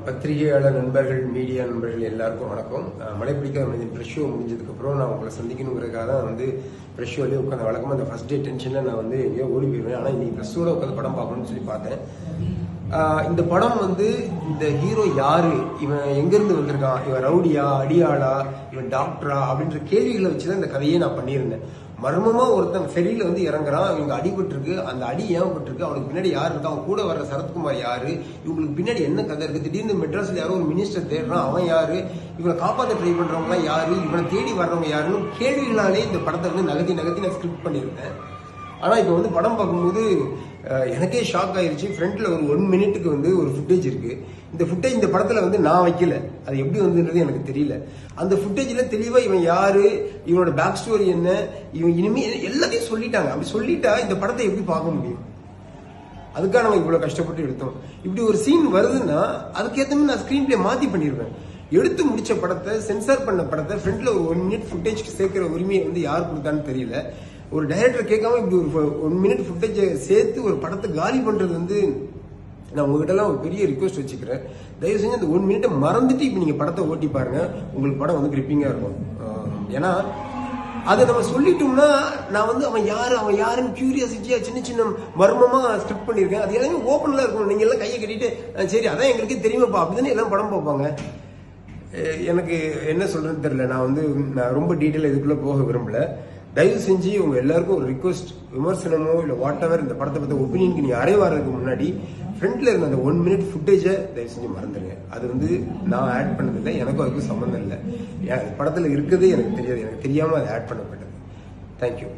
பத்திரிகையாளர் நண்பர்கள், மீடியா நண்பர்கள் எல்லாருக்கும் வணக்கம். மழை பிடிக்காத மனிதன் ப்ரெஷ் ஷோ முடிஞ்சதுக்கப்புறம் நான் உங்களை சந்திக்கணுங்கிறதுக்காக தான் வந்து ப்ரெஷ் ஷோலேயே உட்காந்து வழக்கமாக அந்த ஃபர்ஸ்ட் டே டென்ஷனில் நான் வந்து எங்கேயோ ஓடி போயிடுவேன். ஆனால் இன்னைக்கு ப்ரெஷ் ஷோட உட்காந்து படம் பார்க்கணும்னு சொல்லி பார்த்தேன். இந்த படம் வந்து இந்த ஹீரோ யாரு, இவன் எங்கேருந்து வந்திருக்கான், இவன் ரவுடியா, அடியாளா, இவன் டாக்டரா அப்படின்ற கேள்விகளை வச்சுதான் இந்த கதையே நான் பண்ணியிருந்தேன். மர்மமா ஒருத்தன் ஃபெரியில வந்து இறங்குறான், இவங்க அடிபட்டிருக்கு, அந்த அடி ஏன் பட்டிருக்கு, அவனுக்கு பின்னாடி யார் இருக்கா, அவன் கூட வர்ற சரத்குமார் யாரு, இவங்களுக்கு பின்னாடி என்ன கதை இருக்கு, திடீர்னு மெட்ராஸ்ல யாரோ ஒரு மினிஸ்டர் தேடுறான், அவன் யாரு, இவனை காப்பாற்ற ட்ரை பண்றவங்க யாரு, இவனை தேடி வர்றவங்க யாருன்னு கேள்விகளாலே இந்த படத்தை வந்து நகர்த்தி நான் ஸ்கிரிப்ட் பண்ணியிருந்தேன். ஆனா இப்போ வந்து படம் பார்க்கும்போது எனக்கே ஷாக் ஆயிருச்சு. ஃப்ரண்ட்ல ஒரு 1 மினிட்டுக்கு வந்து ஒரு ஃபுட்டேஜ் இருக்கு. இந்த ஃபுட்டேஜ் இந்த படத்துல வந்து நான் வைக்கல, அது எப்படி வந்துன்றது எனக்கு தெரியல. அந்த ஃபுட்டேஜ்ல தெளிவா இவன் யாரு, இவனோட பேக் ஸ்டோரி என்ன, இவன் இனிமே எல்லாத்தையும் சொல்லிட்டாங்க. அப்படி சொல்லிட்டா இந்த படத்தை எப்படி பார்க்க முடியும்? அதுக்காக நம்ம இவ்வளவு கஷ்டப்பட்டு எடுத்தோம். இப்படி ஒரு சீன் வருதுன்னா அதுக்கேற்ற மாதிரி நான் ஸ்கிரீன் பிளே மாத்தி பண்ணிருப்பேன். எடுத்து முடிச்ச படத்தை, சென்சார் பண்ண படத்தை ஃப்ரண்ட்ல ஒரு 1 மினிட் ஃபுட்டேஜ் சேர்க்கிற உரிமையை வந்து யார் கொடுத்தான்னு தெரியல. ஒரு டைரக்டர் கேட்காம இப்படி ஒரு 1 மினிட் ஃபுட்டேஜ் சேர்த்து ஒரு படத்தை காலி பண்றது வந்து நான் உங்ககிட்ட எல்லாம் ஒரு பெரிய ரிக்வஸ்ட் வச்சுக்கிறேன். தயவு செஞ்சு அந்த 1 மினிட்டை மறந்துட்டு இப்ப நீங்க படத்தை ஓட்டி பாருங்க, உங்களுக்கு படம் வந்து கிரிப்பிங்கா இருக்கும். ஏன்னா அதை நம்ம சொல்லிட்டோம்னா நான் வந்து அவன் யாருன்னு கியூரியாசிட்டியா சின்ன மர்மமா ஸ்கிரிப்ட் பண்ணிருக்கேன். அது எல்லாமே ஓப்பன்ல இருக்கும். நீங்க எல்லாம் கையை கட்டிட்டு சரி அதான் எங்களுக்கே தெரியுமாப்பா அப்படிதானே எல்லாம் படம் பார்ப்பாங்க. எனக்கு என்ன சொல்றதுன்னு தெரியல. நான் ரொம்ப டீட்டெயில் இதுக்குள்ள போக விரும்பல. தயவு செஞ்சு உங்க எல்லாருக்கும் ஒரு ரிக்வஸ்ட், விமர்சனமோ இல்ல வாட் எவர் இந்த படத்தை பத்தி ஒப்பீனியனுக்கு நீ வர்றதுக்கு முன்னாடி ஃப்ரண்ட்ல இருந்த அந்த 1 மினிட் ஃபுட்டேஜை தயவு செஞ்சு மறந்துடுங்க. அது வந்து நான் ஆட் பண்ணதில்லை, எனக்கும் அதுக்கும் சம்மந்தம் இல்லை. படத்துல இருக்கிறதே எனக்கு தெரியாது, எனக்கு தெரியாம அதை ஆட் பண்ணப்பட்டது. தேங்க்யூ.